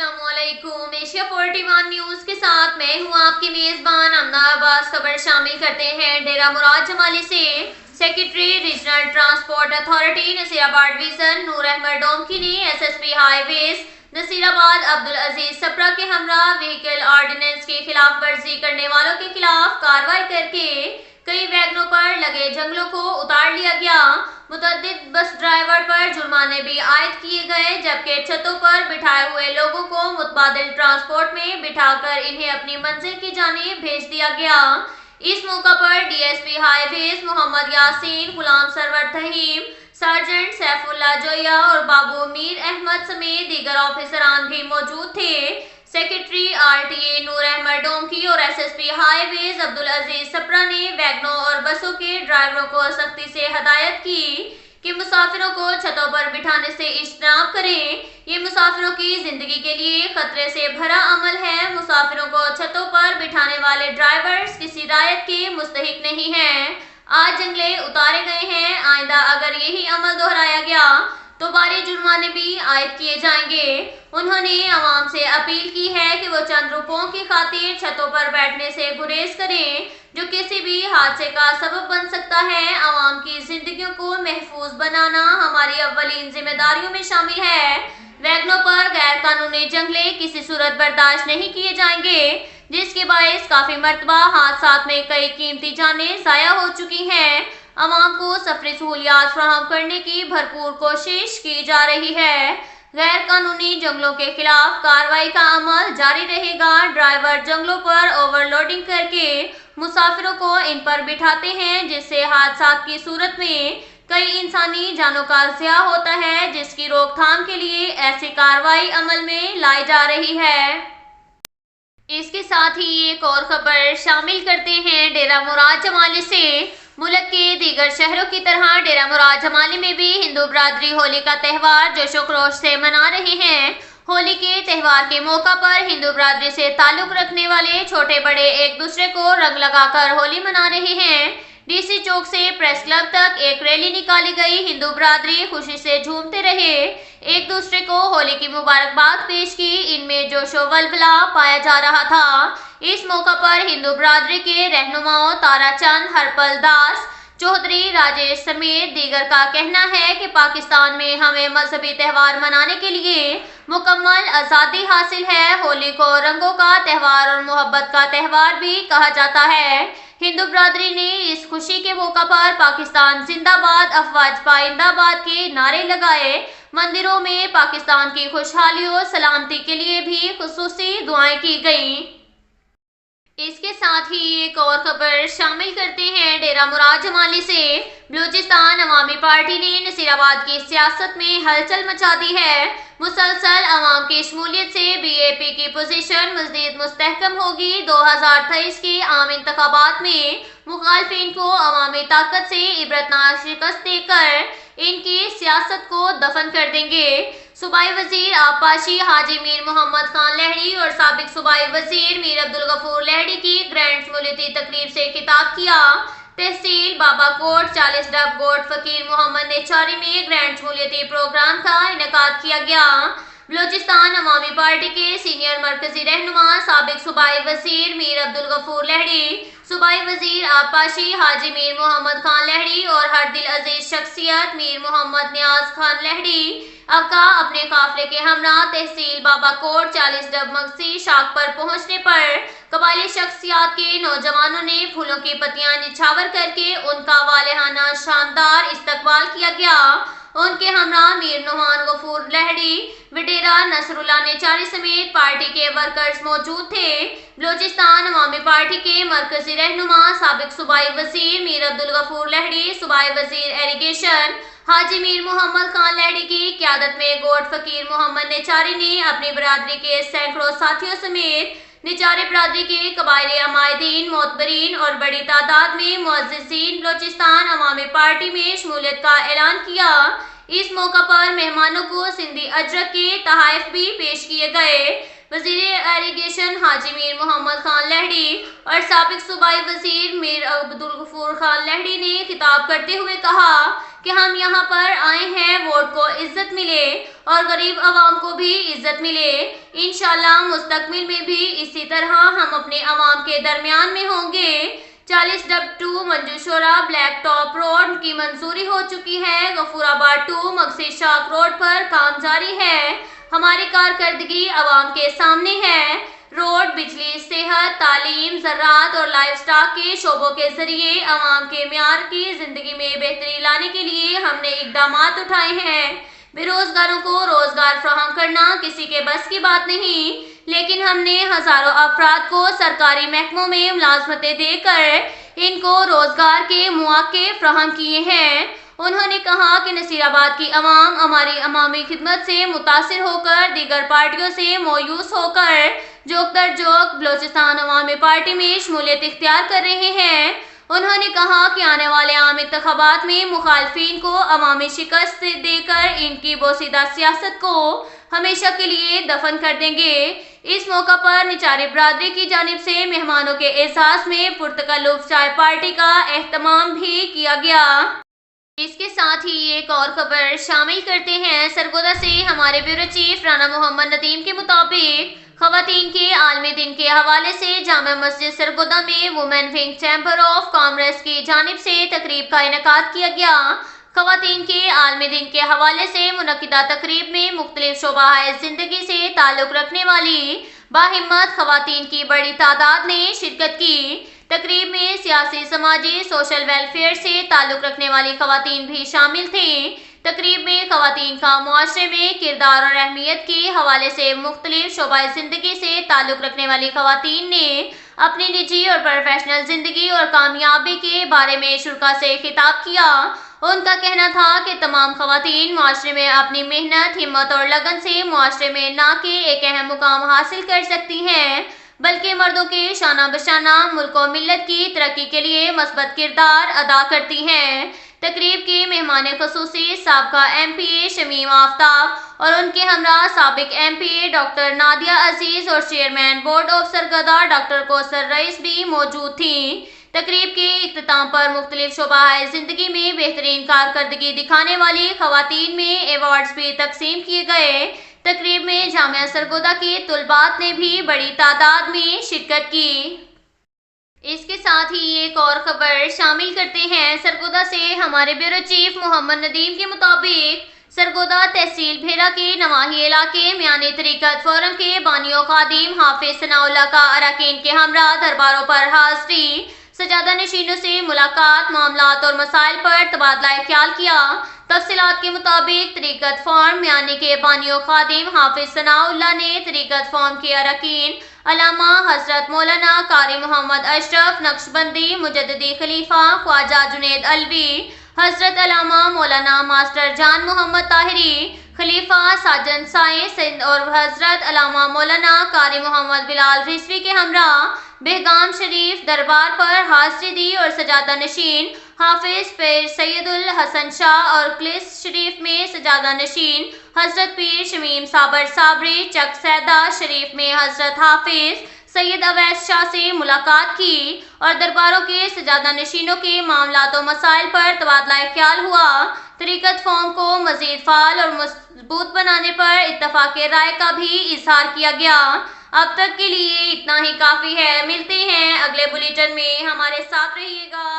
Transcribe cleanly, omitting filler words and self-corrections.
السلام علیکم۔ Asia 41 news کے ساتھ میں ہوں آپ کی میزبان امنا عباس۔ خبر شامل کرتے ہیں ڈیرہ مراد جمالی سے۔ Secretary regional transport authority Naseerabad division Noor Ahmed Domki نے S S P highways Naseerabad Abdulaziz سپرا کے ہمراہ وہیکل آرڈیننس کی خلاف ورزی کرنے والوں کے خلاف کارروائی کر کے کئی ویگنوں پر لگے جنگلوں کو اتار لیا گیا۔ متعدد بس ڈرائیور پر جرمانے بھی عائد کیے گئے، جبکہ چھتوں پر بٹھائے ہوئے لوگوں کو متبادل ٹرانسپورٹ میں بٹھا کر انہیں اپنی منزل کی جانب بھیج دیا گیا۔ اس موقع پر ڈی ایس پی ہائی ویز محمد یاسین، غلام سرور تھہیم، سارجنٹ سیف اللہ جویا اور بابو میر احمد سمیت دیگر آفیسران بھی موجود تھے۔ سیکریٹری آر ٹی اے نور احمد ڈومکی اور ایس ایس پی ہائی ویز عبدالعزیز سپرا نے ویگنوں اور بسوں کے ڈرائیوروں کو سختی سے ہدایت کی کہ مسافروں کو چھتوں پر بٹھانے سے اجتناب کریں۔ یہ مسافروں کی زندگی کے لیے خطرے سے بھرا عمل ہے۔ مسافروں کو چھتوں پر بٹھانے والے ڈرائیورز کسی رعایت کے مستحق نہیں ہیں۔ آج جنگلے اتارے گئے ہیں، آئندہ اگر یہی عمل دہرایا گیا تو بھاری جرمانے بھی عائد کیے جائیں گے۔ انہوں نے عوام سے اپیل کی ہے کہ وہ چند روپوں کی خاطر چھتوں پر بیٹھنے سے گریز کریں، جو کسی بھی حادثے کا سبب بن سکتا ہے۔ عوام کی زندگیوں کو محفوظ بنانا ہماری اولین ذمہ داریوں میں شامل ہے۔ ویگنوں پر غیر قانونی جنگلے کسی صورت برداشت نہیں کیے جائیں گے، جس کے باعث کافی مرتبہ حادثات میں کئی قیمتی جانیں ضائع ہو چکی ہیں۔ عوام کو سفری سہولیات فراہم کرنے کی بھرپور کوشش کی جا رہی ہے۔ غیر قانونی جنگلوں کے خلاف کارروائی کا عمل جاری رہے گا۔ ڈرائیور جنگلوں پر اوور لوڈنگ کر کے مسافروں کو ان پر بٹھاتے ہیں، جس سے حادثات کی صورت میں کئی انسانی جانوں کا ضیاع ہوتا ہے، جس کی روک تھام کے لیے ایسی کارروائی عمل میں لائی جا رہی ہے۔ اس کے ساتھ ہی ایک اور خبر شامل کرتے ہیں ڈیرہ مراد جمالی سے۔ ملک کے دیگر شہروں کی طرح ڈیرہ مراد جمالی میں بھی ہندو برادری ہولی کا تہوار جوش و خروش سے منا رہے ہیں۔ ہولی کے تہوار کے موقع پر ہندو برادری سے تعلق رکھنے والے چھوٹے بڑے ایک دوسرے کو رنگ لگا کر ہولی منا رہے ہیں۔ ڈی سی چوک سے پریس کلب تک ایک ریلی نکالی گئی۔ ہندو برادری خوشی سے جھومتے رہے، ایک دوسرے کو ہولی کی مبارکباد پیش کی۔ ان میں جوش و ولولہ پایا جا رہا تھا۔ اس موقع پر ہندو برادری کے رہنماؤں تارا چند، ہرپل داس چودھری، راجیش سمیت دیگر کا کہنا ہے کہ پاکستان میں ہمیں مذہبی تہوار منانے کے لیے مکمل آزادی حاصل ہے۔ ہولی کو رنگوں کا تہوار اور محبت کا تہوار بھی کہا جاتا ہے۔ ہندو برادری نے اس خوشی کے موقع پر پاکستان زندہ باد، افواج پائندہ باد کے نعرے لگائے۔ مندروں میں پاکستان کی خوشحالی و سلامتی کے لیے بھی خصوصی دعائیں کی گئیں۔ اس کے ساتھ ہی ایک اور خبر شامل کرتے ہیں ڈیرہ مراد جمالی سے۔ بلوچستان عوامی پارٹی نے نصیر آباد کی سیاست میں ہلچل مچا دی ہے۔ مسلسل عوام کی شمولیت سے بی اے پی کی پوزیشن مزید مستحکم ہوگی۔ 2023 کے عام انتخابات میں مخالفین کو عوامی طاقت سے عبرتناک شکست دے کر ان کی سیاست کو دفن کر دیں گے۔ صوبائی وزیر آبپاشی حاجی میر محمد خان لہڑی اور سابق صوبائی وزیر میر عبدالغفور لہڑی کی گرینڈ شمولیتی تقریب سے خطاب کیا۔ تحصیل بابا کوٹ 40 ڈب گوٹ فقیر محمد نیچاری میں گرینڈ شمولیتی پروگرام کا انعقاد کیا گیا۔ بلوچستان عوامی پارٹی کے سینئر مرکزی رہنما سابق صوبائی وزیر میر عبدالغفور لہڑی، صوبائی وزیر آبپاشی حاجی میر محمد خان لہڑی اور ہر دل عزیز شخصیت میر محمد نیاز خان لہڑی کا اپنے قافلے کے ہمراہ تحصیل بابا کوٹ 40 ڈب مگسی شاخ پر پہنچنے پر قبائلی شخصیات کے نوجوانوں نے پھولوں کی پتیاں نچھاور کر کے ان کا والہانہ شاندار استقبال کیا گیا۔ ان کے ہمراہ میر نعمان غفور لہڑی، وڈیرا نصر اللہ نیچاری سمیت پارٹی کے ورکرز موجود تھے۔ بلوچستان عوامی پارٹی کے مرکزی رہنما سابق صوبائی وزیر میر عبدالغفور لہڑی، صوبائی وزیر ایریگیشن حاجی میر محمد خان لہڑی کی قیادت میں گوٹ فقیر محمد نیچاری نے اپنی برادری کے سینکڑوں ساتھیوں سمیت نیچاری برادری کے قبائلی عمائدین، معتبرین اور بڑی تعداد میں معززین بلوچستان عوامی پارٹی میں شمولیت کا اعلان کیا۔ اس موقع پر مہمانوں کو سندھی اجرک کے تحائف بھی پیش کیے گئے۔ وزیر ایریگیشن حاجی میر محمد خان لہڑی اور سابق صوبائی وزیر میر عبدالغفور خان لہڑی نے خطاب کرتے ہوئے کہا کہ کہ ہم یہاں پر آئے ہیں ووٹ کو عزت ملے اور غریب عوام کو بھی عزت ملے۔ انشاءاللہ مستقبل میں بھی اسی طرح ہم اپنے عوام کے درمیان میں ہوں گے۔ 40/2 منجو شورا بلیک ٹاپ روڈ کی منظوری ہو چکی ہے۔ غفور آباد 2 مقصد شاک روڈ پر کام جاری ہے۔ ہماری کارکردگی عوام کے سامنے ہے۔ روڈ، بجلی، صحت، تعلیم، زراعت اور لائف سٹاک کے شعبوں کے ذریعے عوام کے معیار کی زندگی میں بہتری لانے کے لیے ہم نے اقدامات اٹھائے ہیں۔ بے روزگاروں کو روزگار فراہم کرنا کسی کے بس کی بات نہیں، لیکن ہم نے ہزاروں افراد کو سرکاری محکموں میں ملازمتیں دے کر ان کو روزگار کے مواقع فراہم کیے ہیں۔ انہوں نے کہا کہ نصیر آباد کی عوام ہماری عوامی خدمت سے متاثر ہو کر دیگر پارٹیوں سے مایوس ہو کر جوک در جوک بلوچستان عوامی پارٹی میں شمولیت اختیار کر رہے ہیں۔ انہوں نے کہا کہ آنے والے عام انتخابات میں مخالفین کو عوامی شکست دے کر ان کی بوسیدہ سیاست کو ہمیشہ کے لیے دفن کر دیں گے۔ اس موقع پر نچاری برادری کی جانب سے مہمانوں کے اعزاز میں پرتکلف چائے پارٹی کا اہتمام بھی کیا گیا۔ اس کے ساتھ ہی ایک اور خبر شامل کرتے ہیں۔ سرگودا سے ہمارے بیورو چیف رانا محمد ندیم کے مطابق خواتین کے عالمی دن کے حوالے سے جامع مسجد سرگودا میں women wing chamber of commerce کی جانب سے تقریب کا انعقاد کیا گیا۔ خواتین کے عالمی دن کے حوالے سے منعقدہ تقریب میں مختلف شعبہ زندگی سے تعلق رکھنے والی باہمت خواتین کی بڑی تعداد نے شرکت کی۔ تقریب میں سیاسی، سماجی، سوشل ویلفیئر سے تعلق رکھنے والی خواتین بھی شامل تھیں۔ تقریب میں خواتین کا معاشرے میں کردار اور اہمیت کے حوالے سے مختلف شعبہ زندگی سے تعلق رکھنے والی خواتین نے اپنی نجی اور پروفیشنل زندگی اور کامیابی کے بارے میں شرکاء سے خطاب کیا۔ ان کا کہنا تھا کہ تمام خواتین معاشرے میں اپنی محنت، ہمت اور لگن سے معاشرے میں نہ کہ ایک اہم مقام حاصل کر سکتی ہیں بلکہ مردوں کے شانہ بشانہ ملک و ملت کی ترقی کے لیے مثبت کردار ادا کرتی ہیں۔ تقریب کے مہمان خصوصی سابقہ ایم پی اے شمیم آفتاب اور ان کے ہمراہ سابق M P A doctor Nadia Aziz اور chairman board of Sargodha doctor Kausar Raees بھی موجود تھیں۔ تقریب کے اختتام پر مختلف شعبہ زندگی میں بہترین کارکردگی دکھانے والی خواتین میں ایوارڈز بھی تقسیم کیے گئے۔ تقریب میں جامعہ سرگودا کے طلباء نے بھی بڑی تعداد میں شرکت کی۔ اس کے ساتھ ہی ایک اور خبر شامل کرتے ہیں۔ سرگودا سے ہمارے بیورو چیف محمد ندیم کے مطابق سرگودا تحصیل بھیرا کے نواحی علاقے میانی طریقت فورم کے بانی و خادم حافظ ثناء اللہ کا اراکین کے ہمراہ درباروں پر حاضری، سجادہ نشینوں سے ملاقات، معاملات اور مسائل پر تبادلہ خیال کیا۔ تفصیلات کے مطابق طریقت فارم میانی کے بانی و خادم حافظ ثناء اللہ نے طریقت فارم کے اراکین علامہ حضرت مولانا قاری محمد اشرف نقشبندی مجددی خلیفہ خواجہ جنید علوی، حضرت علامہ مولانا ماسٹر جان محمد طاہری خلیفہ ساجن سائیں سندھ اور حضرت علامہ مولانا قاری محمد بلال رضوی کے ہمراہ بہگام شریف دربار پر حاضری دی اور سجادہ نشین حافظ پیر سید الحسن شاہ اور کلس شریف میں سجادہ نشین حضرت پیر شمیم صابر صابری، چک سیدہ شریف میں حضرت حافظ سید اویس شاہ سے ملاقات کی اور درباروں کے سجادہ نشینوں کے معاملات و مسائل پر تبادلہ خیال ہوا۔ طریقت فارم کو مزید فعال اور مضبوط بنانے پر اتفاق رائے کا بھی اظہار کیا گیا۔ اب تک کے لیے اتنا ہی کافی ہے۔ ملتے ہیں اگلے بلیٹن میں، ہمارے ساتھ رہیے گا۔